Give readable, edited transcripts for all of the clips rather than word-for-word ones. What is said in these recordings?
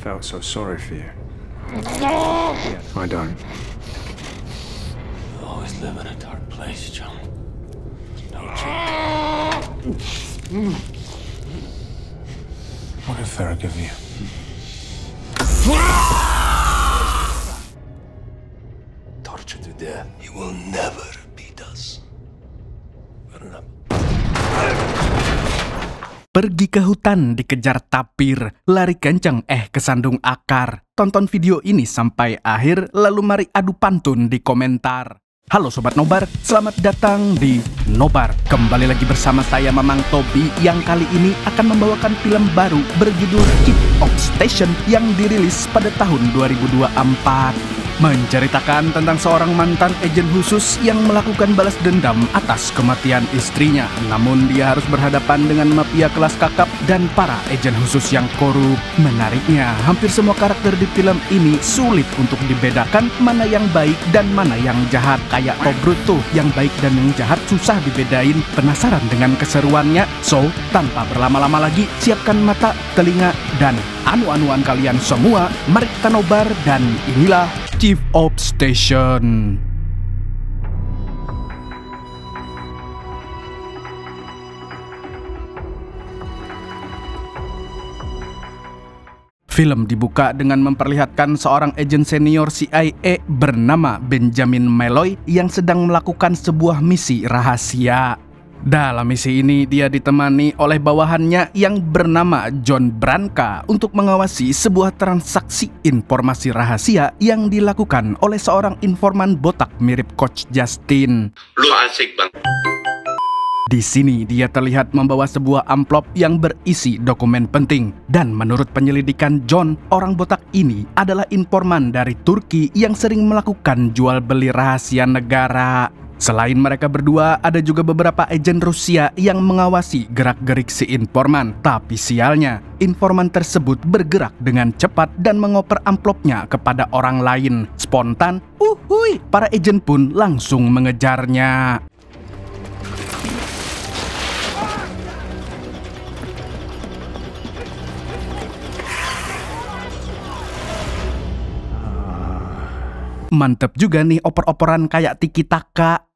felt so sorry for you. I don't. You always live in a dark place, John. Don't you? What did Farah give you? Torture to death. You will never beat us. Pergi ke hutan dikejar tapir, lari kenceng kesandung akar. Tonton video ini sampai akhir, lalu mari adu pantun di komentar. Halo Sobat Nobar, selamat datang di Nobar. Kembali lagi bersama saya Mamang Tobi yang kali ini akan membawakan film baru berjudul Chief of Station yang dirilis pada tahun 2024. Menceritakan tentang seorang mantan agen khusus yang melakukan balas dendam atas kematian istrinya. Namun dia harus berhadapan dengan mafia kelas kakap dan para agen khusus yang korup. Menariknya, hampir semua karakter di film ini sulit untuk dibedakan mana yang baik dan mana yang jahat. Kayak Tobrut tuh, yang baik dan yang jahat susah dibedain. Penasaran dengan keseruannya? So, tanpa berlama-lama lagi, siapkan mata, telinga, dan anu-anuan kalian semua. Mari kita nobar dan inilah Chief of Station. Film dibuka dengan memperlihatkan seorang agen senior CIA bernama Benjamin Malloy yang sedang melakukan sebuah misi rahasia. Dalam misi ini dia ditemani oleh bawahannya yang bernama John Branca untuk mengawasi sebuah transaksi informasi rahasia yang dilakukan oleh seorang informan botak mirip Coach Justin. Lu asik bang. Di sini dia terlihat membawa sebuah amplop yang berisi dokumen penting. Dan menurut penyelidikan John, orang botak ini adalah informan dari Turki yang sering melakukan jual beli rahasia negara. Selain mereka berdua, ada juga beberapa agen Rusia yang mengawasi gerak-gerik si informan. Tapi sialnya, informan tersebut bergerak dengan cepat dan mengoper amplopnya kepada orang lain. Spontan, para agen pun langsung mengejarnya. Mantep juga nih oper-operan kayak tiki-taka.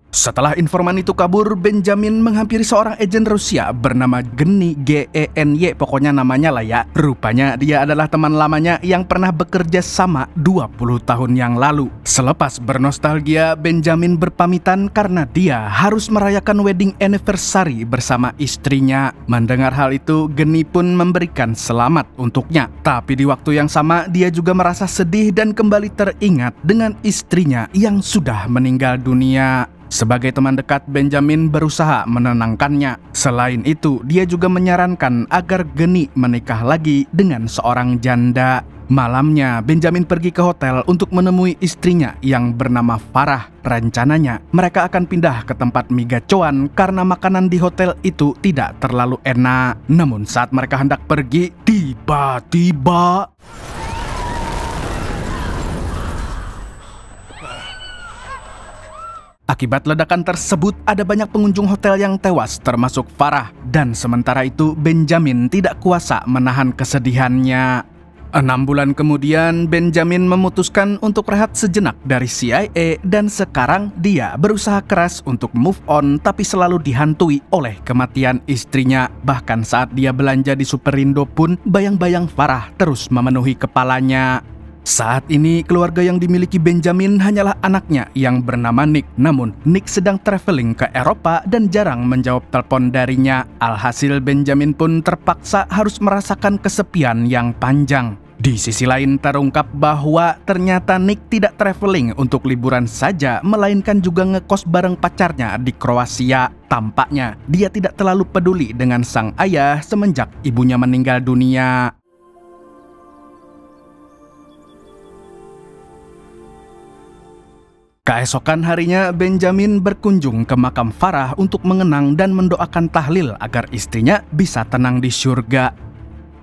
Setelah informan itu kabur, Benjamin menghampiri seorang agen Rusia bernama Geny, Geny, pokoknya namanya lah ya. Rupanya dia adalah teman lamanya yang pernah bekerja sama 20 tahun yang lalu. Selepas bernostalgia, Benjamin berpamitan karena dia harus merayakan wedding anniversary bersama istrinya. Mendengar hal itu, Geny pun memberikan selamat untuknya. Tapi di waktu yang sama, dia juga merasa sedih dan kembali teringat dengan istrinya yang sudah meninggal dunia. Sebagai teman dekat, Benjamin berusaha menenangkannya. Selain itu, dia juga menyarankan agar Geny menikah lagi dengan seorang janda. Malamnya, Benjamin pergi ke hotel untuk menemui istrinya yang bernama Farah. Rencananya, mereka akan pindah ke tempat mie gacoan karena makanan di hotel itu tidak terlalu enak. Namun saat mereka hendak pergi, tiba-tiba akibat ledakan tersebut, ada banyak pengunjung hotel yang tewas, termasuk Farah. Dan sementara itu, Benjamin tidak kuasa menahan kesedihannya. 6 bulan kemudian, Benjamin memutuskan untuk rehat sejenak dari CIA dan sekarang dia berusaha keras untuk move on, tapi selalu dihantui oleh kematian istrinya. Bahkan saat dia belanja di Superindo pun, bayang-bayang Farah terus memenuhi kepalanya. Saat ini, keluarga yang dimiliki Benjamin hanyalah anaknya yang bernama Nick. Namun, Nick sedang traveling ke Eropa dan jarang menjawab telepon darinya. Alhasil, Benjamin pun terpaksa harus merasakan kesepian yang panjang. Di sisi lain, terungkap bahwa ternyata Nick tidak traveling untuk liburan saja, melainkan juga ngekos bareng pacarnya di Kroasia. Tampaknya, dia tidak terlalu peduli dengan sang ayah semenjak ibunya meninggal dunia. Keesokan harinya, Benjamin berkunjung ke makam Farah untuk mengenang dan mendoakan tahlil agar istrinya bisa tenang di surga.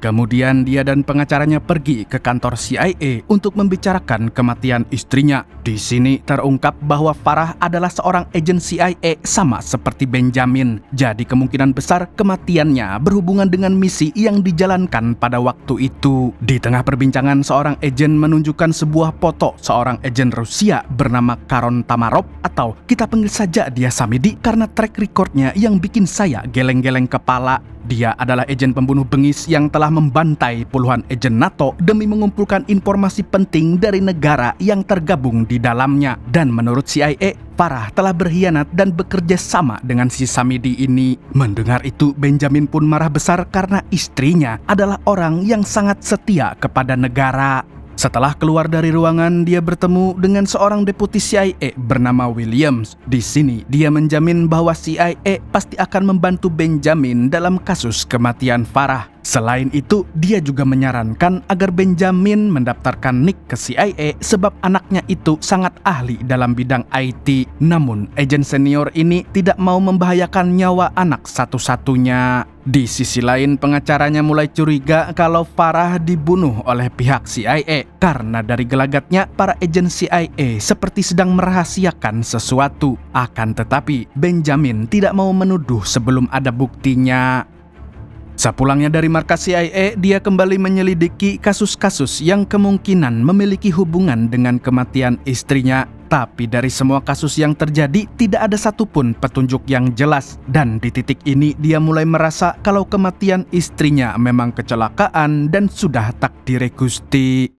Kemudian dia dan pengacaranya pergi ke kantor CIA untuk membicarakan kematian istrinya. Di sini terungkap bahwa Farah adalah seorang agen CIA sama seperti Benjamin. Jadi kemungkinan besar kematiannya berhubungan dengan misi yang dijalankan pada waktu itu. Di tengah perbincangan, seorang agen menunjukkan sebuah foto seorang agen Rusia bernama Karon Tamarov, atau kita panggil saja dia Samidi karena track recordnya yang bikin saya geleng-geleng kepala. Dia adalah agen pembunuh bengis yang telah membantai puluhan agen NATO demi mengumpulkan informasi penting dari negara yang tergabung di dalamnya. Dan menurut CIA, Farah telah berkhianat dan bekerja sama dengan si Samidi ini. Mendengar itu, Benjamin pun marah besar karena istrinya adalah orang yang sangat setia kepada negara. Setelah keluar dari ruangan, dia bertemu dengan seorang deputi CIA bernama Williams. Di sini, dia menjamin bahwa CIA pasti akan membantu Benjamin dalam kasus kematian Farah. Selain itu, dia juga menyarankan agar Benjamin mendaftarkan Nick ke CIA sebab anaknya itu sangat ahli dalam bidang IT. Namun, agen senior ini tidak mau membahayakan nyawa anak satu-satunya. Di sisi lain, pengacaranya mulai curiga kalau Farah dibunuh oleh pihak CIA karena dari gelagatnya para agen CIA seperti sedang merahasiakan sesuatu. Akan tetapi, Benjamin tidak mau menuduh sebelum ada buktinya. Sepulangnya dari markas CIA, dia kembali menyelidiki kasus-kasus yang kemungkinan memiliki hubungan dengan kematian istrinya. Tapi dari semua kasus yang terjadi, tidak ada satupun petunjuk yang jelas. Dan di titik ini, dia mulai merasa kalau kematian istrinya memang kecelakaan dan sudah takdir Gusti.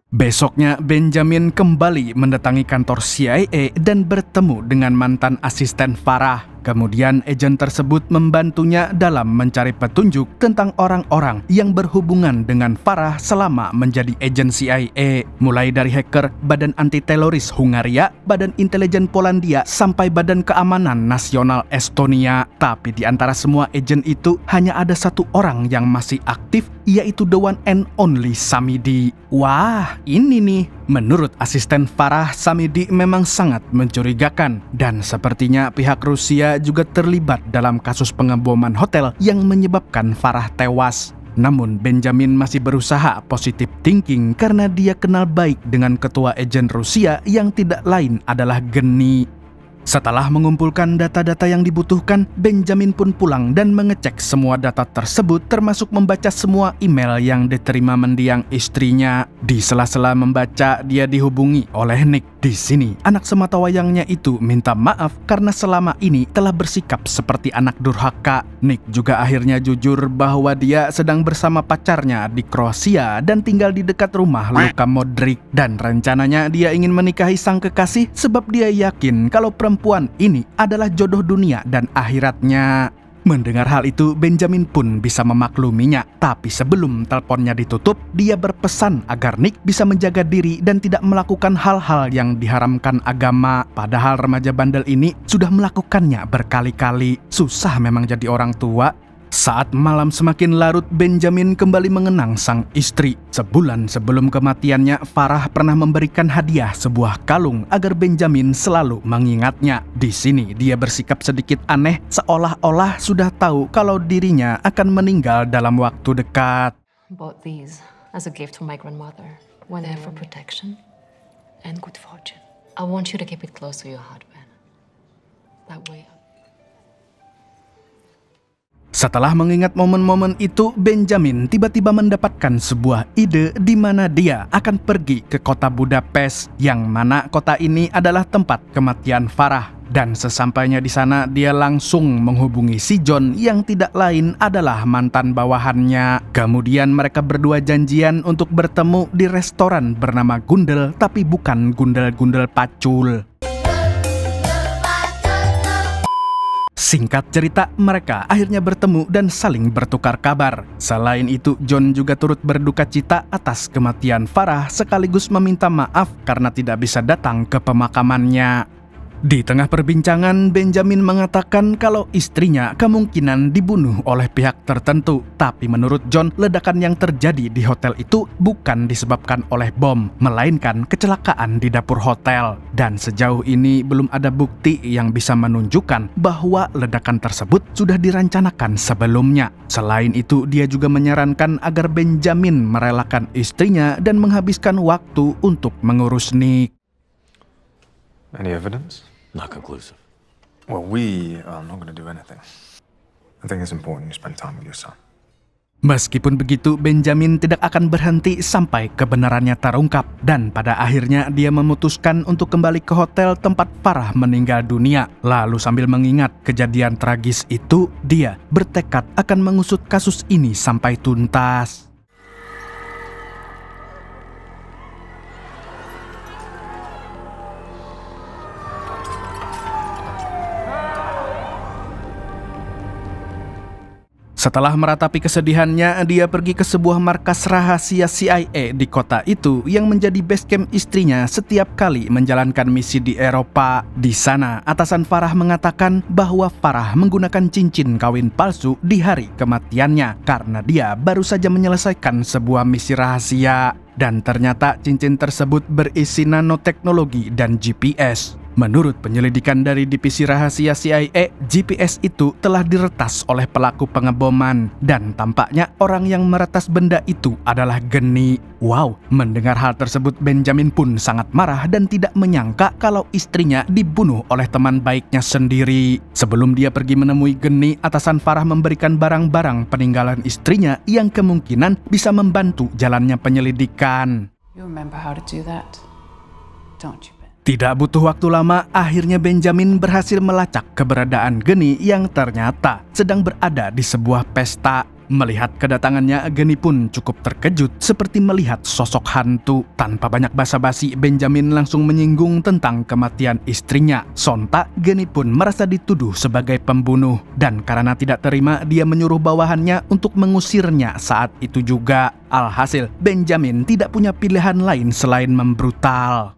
Besoknya, Benjamin kembali mendatangi kantor CIA dan bertemu dengan mantan asisten Farah. Kemudian agen tersebut membantunya dalam mencari petunjuk tentang orang-orang yang berhubungan dengan Farah selama menjadi agen CIA. Mulai dari hacker, Badan Anti-Teroris Hungaria, Badan Intelijen Polandia, sampai Badan Keamanan Nasional Estonia. Tapi di antara semua agen itu, hanya ada satu orang yang masih aktif, yaitu the one and only Samidi. Wah, ini nih. Menurut asisten Farah, Samidi memang sangat mencurigakan. Dan sepertinya pihak Rusia juga terlibat dalam kasus pengeboman hotel yang menyebabkan Farah tewas. Namun Benjamin masih berusaha positive thinking karena dia kenal baik dengan ketua agen Rusia yang tidak lain adalah Geni. Setelah mengumpulkan data-data yang dibutuhkan, Benjamin pun pulang dan mengecek semua data tersebut, termasuk membaca semua email yang diterima mendiang istrinya. Di sela-sela membaca, dia dihubungi oleh Nick. Di sini, anak sematawayangnya itu minta maaf karena selama ini telah bersikap seperti anak durhaka. Nick juga akhirnya jujur bahwa dia sedang bersama pacarnya di Kroasia dan tinggal di dekat rumah Luka Modric. Dan rencananya dia ingin menikahi sang kekasih sebab dia yakin kalau perempuan ini adalah jodoh dunia dan akhiratnya. Mendengar hal itu, Benjamin pun bisa memakluminya. Tapi sebelum teleponnya ditutup, dia berpesan agar Nick bisa menjaga diri dan tidak melakukan hal-hal yang diharamkan agama. Padahal remaja bandel ini sudah melakukannya berkali-kali. Susah memang jadi orang tua. Saat malam semakin larut, Benjamin kembali mengenang sang istri. Sebulan sebelum kematiannya, Farah pernah memberikan hadiah sebuah kalung agar Benjamin selalu mengingatnya. Di sini dia bersikap sedikit aneh, seolah-olah sudah tahu kalau dirinya akan meninggal dalam waktu dekat. Bought these as a gift for my grandmother. When they're for protection and good fortune. I want you to keep it close to your heart, Ben. That way. Setelah mengingat momen-momen itu, Benjamin tiba-tiba mendapatkan sebuah ide di mana dia akan pergi ke kota Budapest, yang mana kota ini adalah tempat kematian Farah. Dan sesampainya di sana, dia langsung menghubungi si John yang tidak lain adalah mantan bawahannya. Kemudian mereka berdua janjian untuk bertemu di restoran bernama Gundel, tapi bukan gundel-gundel pacul. Singkat cerita, mereka akhirnya bertemu dan saling bertukar kabar. Selain itu, John juga turut berduka cita atas kematian Farah sekaligus meminta maaf karena tidak bisa datang ke pemakamannya. Di tengah perbincangan, Benjamin mengatakan kalau istrinya kemungkinan dibunuh oleh pihak tertentu. Tapi menurut John, ledakan yang terjadi di hotel itu bukan disebabkan oleh bom, melainkan kecelakaan di dapur hotel. Dan sejauh ini belum ada bukti yang bisa menunjukkan bahwa ledakan tersebut sudah dirancanakan sebelumnya. Selain itu, dia juga menyarankan agar Benjamin merelakan istrinya dan menghabiskan waktu untuk mengurus Nick. Any evidence? Not conclusive. Well, we are not going to do anything. I think it's important you spend time with your son. Meskipun begitu, Benjamin tidak akan berhenti sampai kebenarannya terungkap. Dan pada akhirnya dia memutuskan untuk kembali ke hotel tempat Farah meninggal dunia. Lalu sambil mengingat kejadian tragis itu, dia bertekad akan mengusut kasus ini sampai tuntas. Setelah meratapi kesedihannya, dia pergi ke sebuah markas rahasia CIA di kota itu yang menjadi base camp istrinya setiap kali menjalankan misi di Eropa. Di sana, atasan Farah mengatakan bahwa Farah menggunakan cincin kawin palsu di hari kematiannya karena dia baru saja menyelesaikan sebuah misi rahasia. Dan ternyata cincin tersebut berisi nanoteknologi dan GPS. Menurut penyelidikan dari divisi rahasia CIA, GPS itu telah diretas oleh pelaku pengeboman dan tampaknya orang yang meretas benda itu adalah Geni. Wow, mendengar hal tersebut Benjamin pun sangat marah dan tidak menyangka kalau istrinya dibunuh oleh teman baiknya sendiri. Sebelum dia pergi menemui Geni, atasan Farah memberikan barang-barang peninggalan istrinya yang kemungkinan bisa membantu jalannya penyelidikan. You remember how to do that, don't you? Tidak butuh waktu lama, akhirnya Benjamin berhasil melacak keberadaan Geni yang ternyata sedang berada di sebuah pesta. Melihat kedatangannya, Geni pun cukup terkejut seperti melihat sosok hantu. Tanpa banyak basa-basi, Benjamin langsung menyinggung tentang kematian istrinya. Sontak, Geni pun merasa dituduh sebagai pembunuh. Dan karena tidak terima, dia menyuruh bawahannya untuk mengusirnya saat itu juga. Alhasil, Benjamin tidak punya pilihan lain selain membrutal.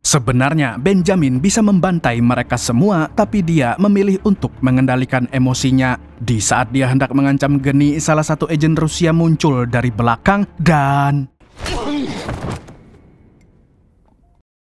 Sebenarnya Benjamin bisa membantai mereka semua, tapi dia memilih untuk mengendalikan emosinya. Di saat dia hendak mengancam Geni, salah satu agen Rusia muncul dari belakang dan...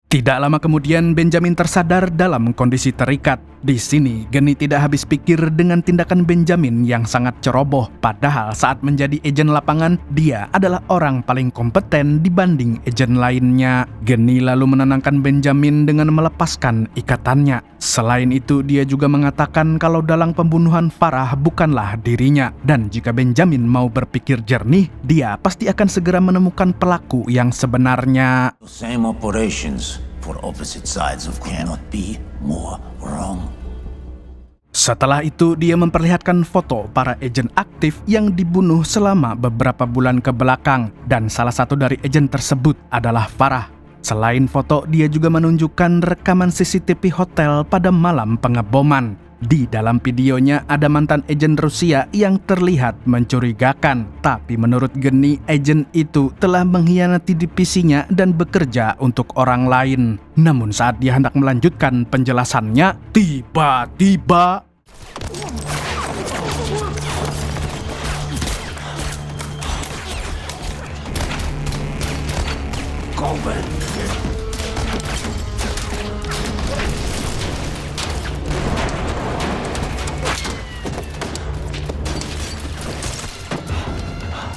Tidak lama kemudian, Benjamin tersadar dalam kondisi terikat. Di sini, Geni tidak habis pikir dengan tindakan Benjamin yang sangat ceroboh. Padahal saat menjadi agen lapangan, dia adalah orang paling kompeten dibanding agen lainnya. Geni lalu menenangkan Benjamin dengan melepaskan ikatannya. Selain itu, dia juga mengatakan kalau dalang pembunuhan Farah bukanlah dirinya. Dan jika Benjamin mau berpikir jernih, dia pasti akan segera menemukan pelaku yang sebenarnya. Same operations for opposite sides of cannot be more wrong. Setelah itu, dia memperlihatkan foto para agen aktif yang dibunuh selama beberapa bulan ke belakang, dan salah satu dari agen tersebut adalah Farah. Selain foto, dia juga menunjukkan rekaman CCTV hotel pada malam pengeboman. Di dalam videonya ada mantan agen Rusia yang terlihat mencurigakan. Tapi menurut Geni, agen itu telah mengkhianati divisinya dan bekerja untuk orang lain. Namun saat dia hendak melanjutkan penjelasannya, tiba-tiba...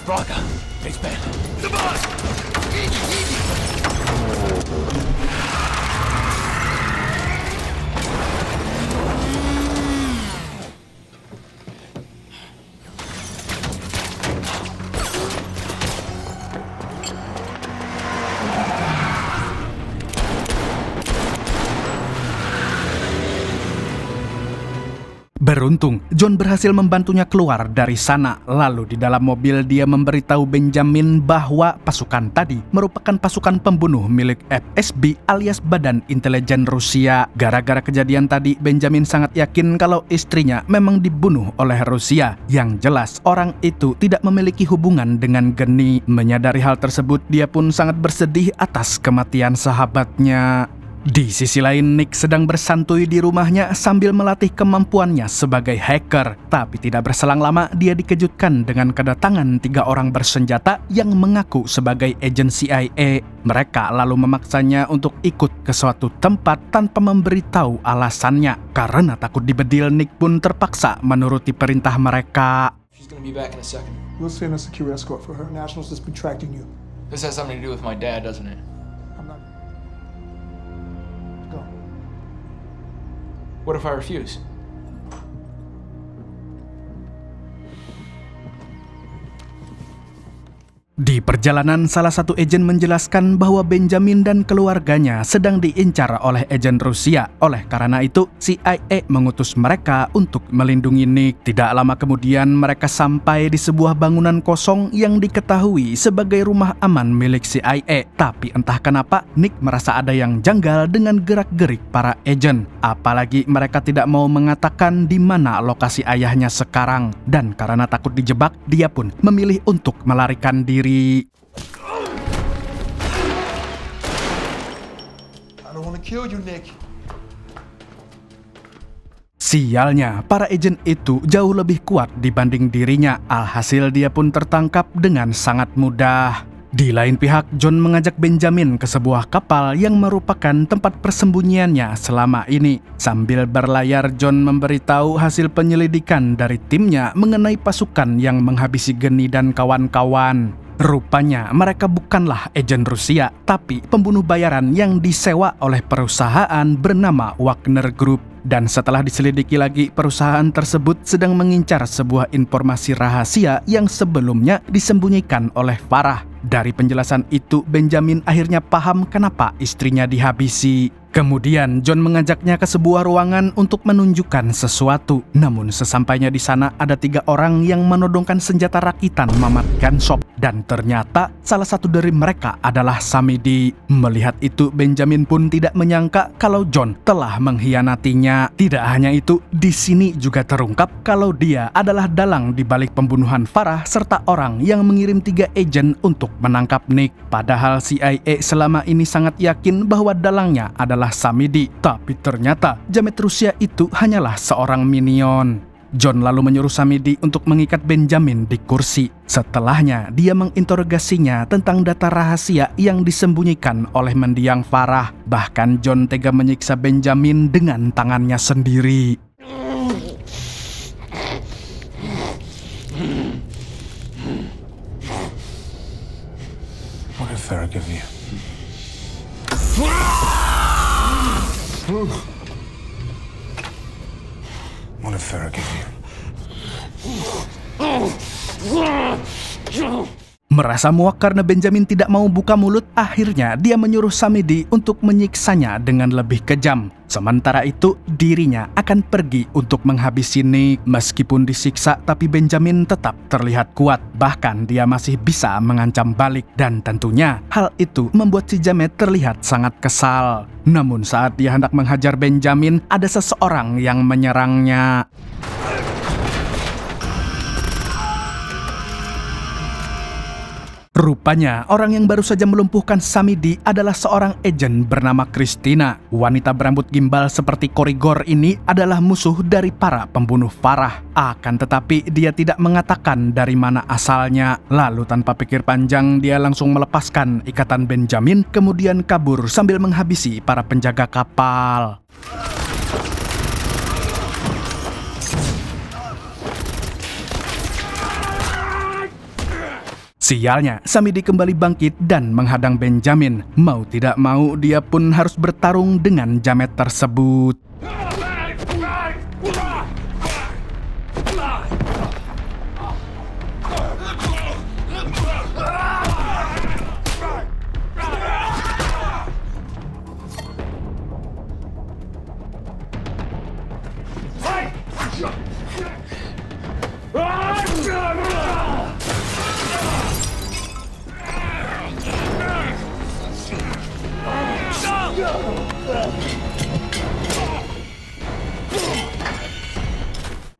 Braga, it's bad. Beruntung, John berhasil membantunya keluar dari sana. Lalu di dalam mobil dia memberitahu Benjamin bahwa pasukan tadi merupakan pasukan pembunuh milik FSB alias Badan Intelijen Rusia. Gara-gara kejadian tadi, Benjamin sangat yakin kalau istrinya memang dibunuh oleh Rusia. Yang jelas, orang itu tidak memiliki hubungan dengan Geni. Menyadari hal tersebut, dia pun sangat bersedih atas kematian sahabatnya. Di sisi lain, Nick sedang bersantuy di rumahnya sambil melatih kemampuannya sebagai hacker. Tapi tidak berselang lama, dia dikejutkan dengan kedatangan 3 orang bersenjata yang mengaku sebagai agen CIA. Mereka lalu memaksanya untuk ikut ke suatu tempat tanpa memberitahu alasannya. Karena takut dibedil, Nick pun terpaksa menuruti perintah mereka. She's gonna be back in a second. We'll send a secure escort for her. Nationals has been tracking you. This has something to do with my dad, doesn't it? I'm not... Go. What if I refuse? Di perjalanan, salah satu agen menjelaskan bahwa Benjamin dan keluarganya sedang diincar oleh agen Rusia. Oleh karena itu, CIA mengutus mereka untuk melindungi Nick. Tidak lama kemudian, mereka sampai di sebuah bangunan kosong yang diketahui sebagai rumah aman milik CIA. Tapi entah kenapa, Nick merasa ada yang janggal dengan gerak-gerik para agen. Apalagi mereka tidak mau mengatakan di mana lokasi ayahnya sekarang. Dan karena takut dijebak, dia pun memilih untuk melarikan diri. I don't want to kill you, Nick. Sialnya, para agen itu jauh lebih kuat dibanding dirinya. Alhasil dia pun tertangkap dengan sangat mudah. Di lain pihak, John mengajak Benjamin ke sebuah kapal yang merupakan tempat persembunyiannya selama ini. Sambil berlayar, John memberitahu hasil penyelidikan dari timnya mengenai pasukan yang menghabisi Geni dan kawan-kawan. Rupanya mereka bukanlah agen Rusia, tapi pembunuh bayaran yang disewa oleh perusahaan bernama Wagner Group. Dan setelah diselidiki lagi, perusahaan tersebut sedang mengincar sebuah informasi rahasia yang sebelumnya disembunyikan oleh Farah. Dari penjelasan itu, Benjamin akhirnya paham kenapa istrinya dihabisi. Kemudian John mengajaknya ke sebuah ruangan untuk menunjukkan sesuatu. Namun sesampainya di sana ada 3 orang yang menodongkan senjata rakitan Mamad Gunshop. Dan ternyata salah satu dari mereka adalah Samidi. Melihat itu, Benjamin pun tidak menyangka kalau John telah mengkhianatinya. Tidak hanya itu, di sini juga terungkap kalau dia adalah dalang di balik pembunuhan Farah serta orang yang mengirim 3 agen untuk menangkap Nick. Padahal CIA selama ini sangat yakin bahwa dalangnya adalah Samidi, tapi ternyata jamet Rusia itu hanyalah seorang minion. John lalu menyuruh Samidi untuk mengikat Benjamin di kursi. Setelahnya, dia menginterogasinya tentang data rahasia yang disembunyikan oleh mendiang Farah. Bahkan John tega menyiksa Benjamin dengan tangannya sendiri. What did Farah give you? What did Farah give you? Merasa muak karena Benjamin tidak mau buka mulut, akhirnya dia menyuruh Samidi untuk menyiksanya dengan lebih kejam. Sementara itu, dirinya akan pergi untuk menghabisi Nick. Meskipun disiksa, tapi Benjamin tetap terlihat kuat. Bahkan dia masih bisa mengancam balik. Dan tentunya, hal itu membuat si jamet terlihat sangat kesal. Namun saat dia hendak menghajar Benjamin, ada seseorang yang menyerangnya. Rupanya, orang yang baru saja melumpuhkan Samidi adalah seorang agen bernama Christina. Wanita berambut gimbal seperti Korigor ini adalah musuh dari para pembunuh Farah. Akan tetapi, dia tidak mengatakan dari mana asalnya. Lalu tanpa pikir panjang, dia langsung melepaskan ikatan Benjamin, kemudian kabur sambil menghabisi para penjaga kapal. Sialnya, Samidi kembali bangkit dan menghadang Benjamin. Mau tidak mau, dia pun harus bertarung dengan jamet tersebut.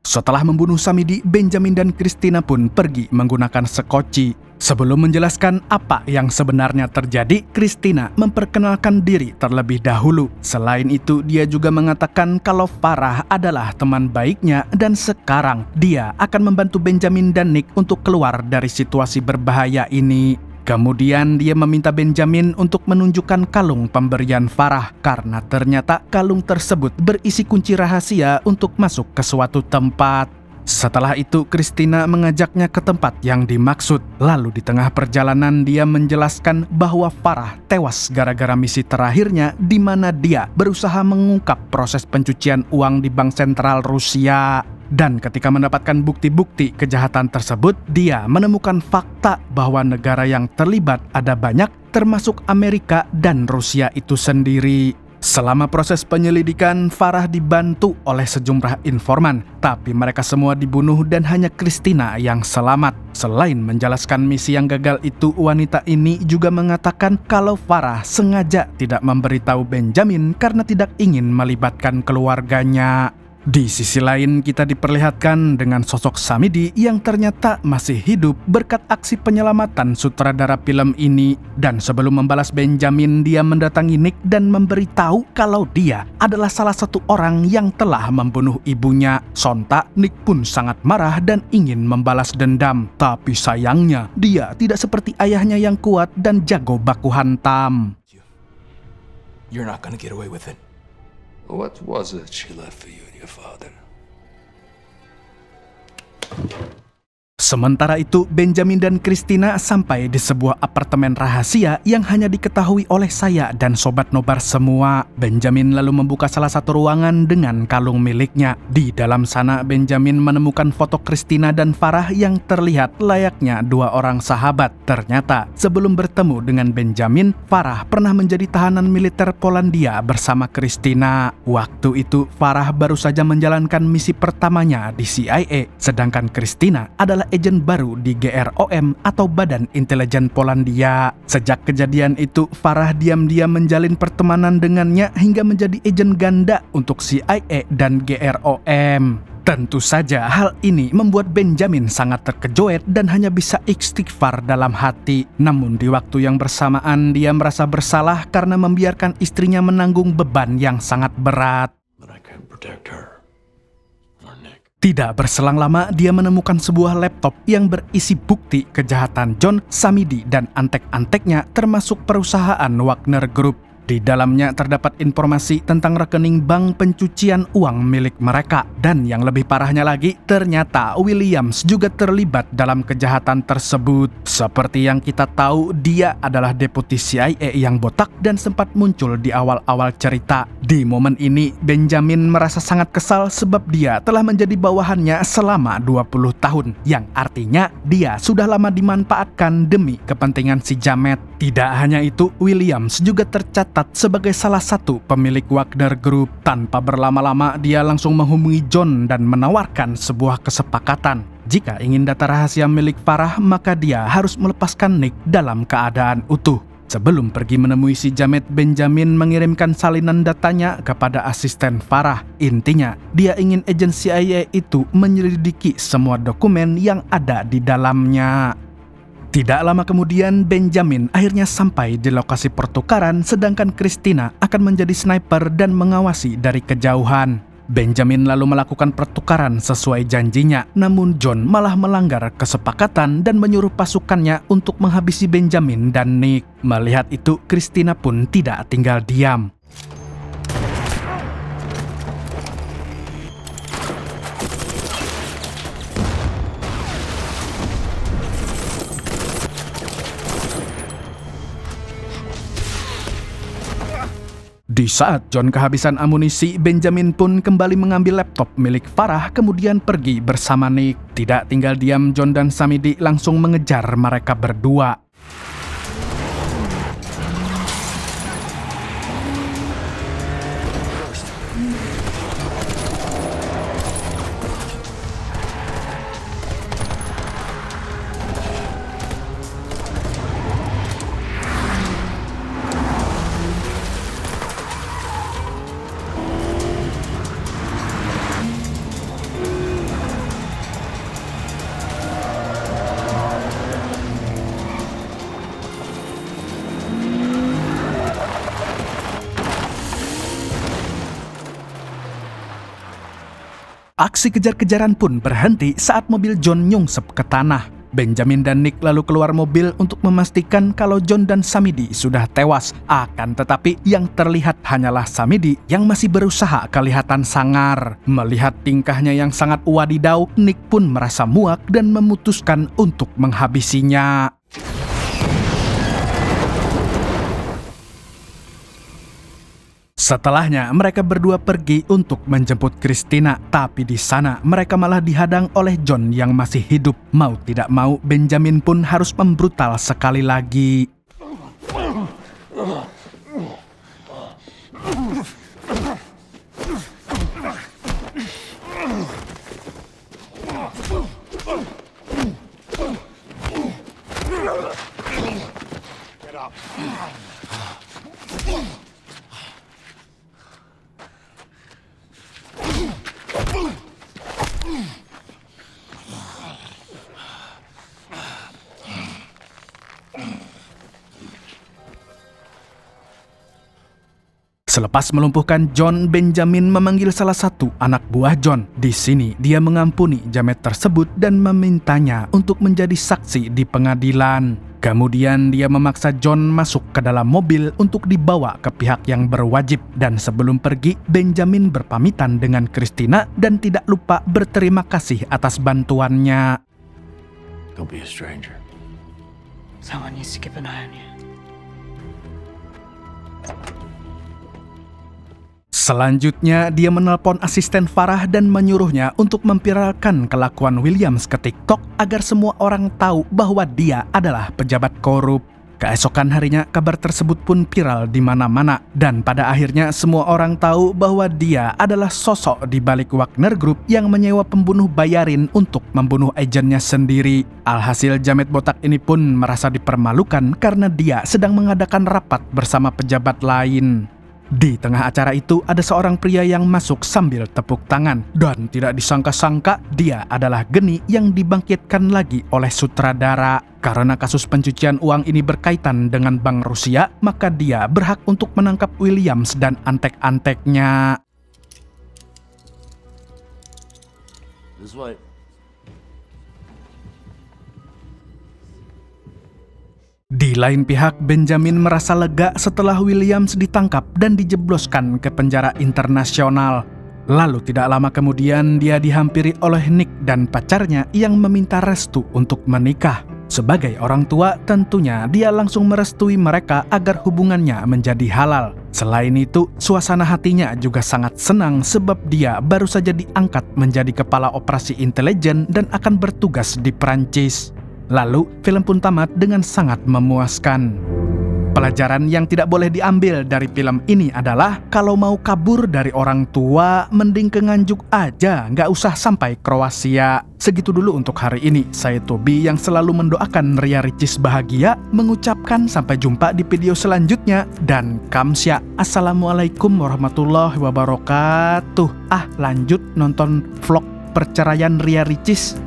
Setelah membunuh Samidi, Benjamin dan Christina pun pergi menggunakan sekoci. Sebelum menjelaskan apa yang sebenarnya terjadi, Christina memperkenalkan diri terlebih dahulu. Selain itu, dia juga mengatakan kalau Farah adalah teman baiknya dan sekarang dia akan membantu Benjamin dan Nick untuk keluar dari situasi berbahaya ini. Kemudian dia meminta Benjamin untuk menunjukkan kalung pemberian Farah karena ternyata kalung tersebut berisi kunci rahasia untuk masuk ke suatu tempat. Setelah itu, Christina mengajaknya ke tempat yang dimaksud. Lalu di tengah perjalanan dia menjelaskan bahwa Farah tewas gara-gara misi terakhirnya di mana dia berusaha mengungkap proses pencucian uang di Bank Sentral Rusia. Dan ketika mendapatkan bukti-bukti kejahatan tersebut, dia menemukan fakta bahwa negara yang terlibat ada banyak, termasuk Amerika dan Rusia itu sendiri. Selama proses penyelidikan, Farah dibantu oleh sejumlah informan, tapi mereka semua dibunuh dan hanya Christina yang selamat. Selain menjelaskan misi yang gagal itu, wanita ini juga mengatakan kalau Farah sengaja tidak memberitahu Benjamin karena tidak ingin melibatkan keluarganya. Di sisi lain, kita diperlihatkan dengan sosok Samidi yang ternyata masih hidup berkat aksi penyelamatan sutradara film ini. Dan sebelum membalas Benjamin, dia mendatangi Nick dan memberitahu kalau dia adalah salah satu orang yang telah membunuh ibunya. Sontak, Nick pun sangat marah dan ingin membalas dendam. Tapi sayangnya, dia tidak seperti ayahnya yang kuat dan jago baku hantam. You're not gonna get away with it. What was it she left for you and your father? Sementara itu, Benjamin dan Christina sampai di sebuah apartemen rahasia yang hanya diketahui oleh saya dan sobat nobar semua. Benjamin lalu membuka salah satu ruangan dengan kalung miliknya. Di dalam sana, Benjamin menemukan foto Christina dan Farah yang terlihat layaknya dua orang sahabat. Ternyata, sebelum bertemu dengan Benjamin, Farah pernah menjadi tahanan militer Polandia bersama Christina. Waktu itu, Farah baru saja menjalankan misi pertamanya di CIA, sedangkan Christina adalah agen baru di GROM atau Badan Intelijen Polandia. Sejak kejadian itu, Farah diam-diam menjalin pertemanan dengannya hingga menjadi agen ganda untuk CIA dan GROM. Tentu saja hal ini membuat Benjamin sangat terkejut dan hanya bisa istighfar dalam hati. Namun di waktu yang bersamaan dia merasa bersalah karena membiarkan istrinya menanggung beban yang sangat berat. But I can't protect her. Tidak berselang lama, dia menemukan sebuah laptop yang berisi bukti kejahatan John, Samidi, dan antek-anteknya termasuk perusahaan Wagner Group. Di dalamnya terdapat informasi tentang rekening bank pencucian uang milik mereka. Dan yang lebih parahnya lagi, ternyata Williams juga terlibat dalam kejahatan tersebut. Seperti yang kita tahu, dia adalah deputi CIA yang botak dan sempat muncul di awal-awal cerita. Di momen ini, Benjamin merasa sangat kesal sebab dia telah menjadi bawahannya selama 20 tahun. Yang artinya, dia sudah lama dimanfaatkan demi kepentingan si Jamet. Tidak hanya itu, Williams juga tercatat sebagai salah satu pemilik Wagner Group. Tanpa berlama-lama, dia langsung menghubungi John dan menawarkan sebuah kesepakatan. Jika ingin data rahasia milik Farah, maka dia harus melepaskan Nick dalam keadaan utuh. Sebelum pergi menemui si Jamet, Benjamin mengirimkan salinan datanya kepada asisten Farah. Intinya, dia ingin agen CIA itu menyelidiki semua dokumen yang ada di dalamnya. Tidak lama kemudian, Benjamin akhirnya sampai di lokasi pertukaran, sedangkan Christina akan menjadi sniper dan mengawasi dari kejauhan. Benjamin lalu melakukan pertukaran sesuai janjinya, namun John malah melanggar kesepakatan dan menyuruh pasukannya untuk menghabisi Benjamin dan Nick. Melihat itu, Christina pun tidak tinggal diam. Di saat John kehabisan amunisi, Benjamin pun kembali mengambil laptop milik Farah kemudian pergi bersama Nick. Tidak tinggal diam, John dan Samidi langsung mengejar mereka berdua. Aksi kejar-kejaran pun berhenti saat mobil John nyungsep ke tanah. Benjamin dan Nick lalu keluar mobil untuk memastikan kalau John dan Samidi sudah tewas. Akan tetapi yang terlihat hanyalah Samidi yang masih berusaha kelihatan sangar. Melihat tingkahnya yang sangat wadidaw, Nick pun merasa muak dan memutuskan untuk menghabisinya. Setelahnya, mereka berdua pergi untuk menjemput Christina, tapi di sana mereka malah dihadang oleh John yang masih hidup. Mau tidak mau, Benjamin pun harus membrutal sekali lagi. Selepas melumpuhkan John, Benjamin memanggil salah satu anak buah John. Di sini, dia mengampuni jamet tersebut dan memintanya untuk menjadi saksi di pengadilan. Kemudian dia memaksa John masuk ke dalam mobil untuk dibawa ke pihak yang berwajib. Dan sebelum pergi, Benjamin berpamitan dengan Christina dan tidak lupa berterima kasih atas bantuannya. Don't be a stranger. Someone needs to keep an eye on you. Selanjutnya, dia menelpon asisten Farah dan menyuruhnya untuk memviralkan kelakuan Williams ke TikTok agar semua orang tahu bahwa dia adalah pejabat korup. Keesokan harinya, kabar tersebut pun viral di mana-mana dan pada akhirnya semua orang tahu bahwa dia adalah sosok di balik Wagner Group yang menyewa pembunuh bayarin untuk membunuh agennya sendiri. Alhasil, jamet botak ini pun merasa dipermalukan karena dia sedang mengadakan rapat bersama pejabat lain. Di tengah acara itu, ada seorang pria yang masuk sambil tepuk tangan. Dan tidak disangka-sangka, dia adalah Geni yang dibangkitkan lagi oleh sutradara. Karena kasus pencucian uang ini berkaitan dengan Bank Rusia, maka dia berhak untuk menangkap Williams dan antek-anteknya. This way. Di lain pihak, Benjamin merasa lega setelah Williams ditangkap dan dijebloskan ke penjara internasional. Lalu tidak lama kemudian dia dihampiri oleh Nick dan pacarnya yang meminta restu untuk menikah. Sebagai orang tua, tentunya dia langsung merestui mereka agar hubungannya menjadi halal. Selain itu, suasana hatinya juga sangat senang sebab dia baru saja diangkat menjadi kepala operasi intelijen dan akan bertugas di Perancis. Lalu, film pun tamat dengan sangat memuaskan. Pelajaran yang tidak boleh diambil dari film ini adalah kalau mau kabur dari orang tua, mending ke Nganjuk aja, nggak usah sampai Kroasia. Segitu dulu untuk hari ini. Saya Tobi yang selalu mendoakan Ria Ricis bahagia, mengucapkan sampai jumpa di video selanjutnya. Dan kamsya, assalamualaikum warahmatullahi wabarakatuh. Lanjut nonton vlog perceraian Ria Ricis.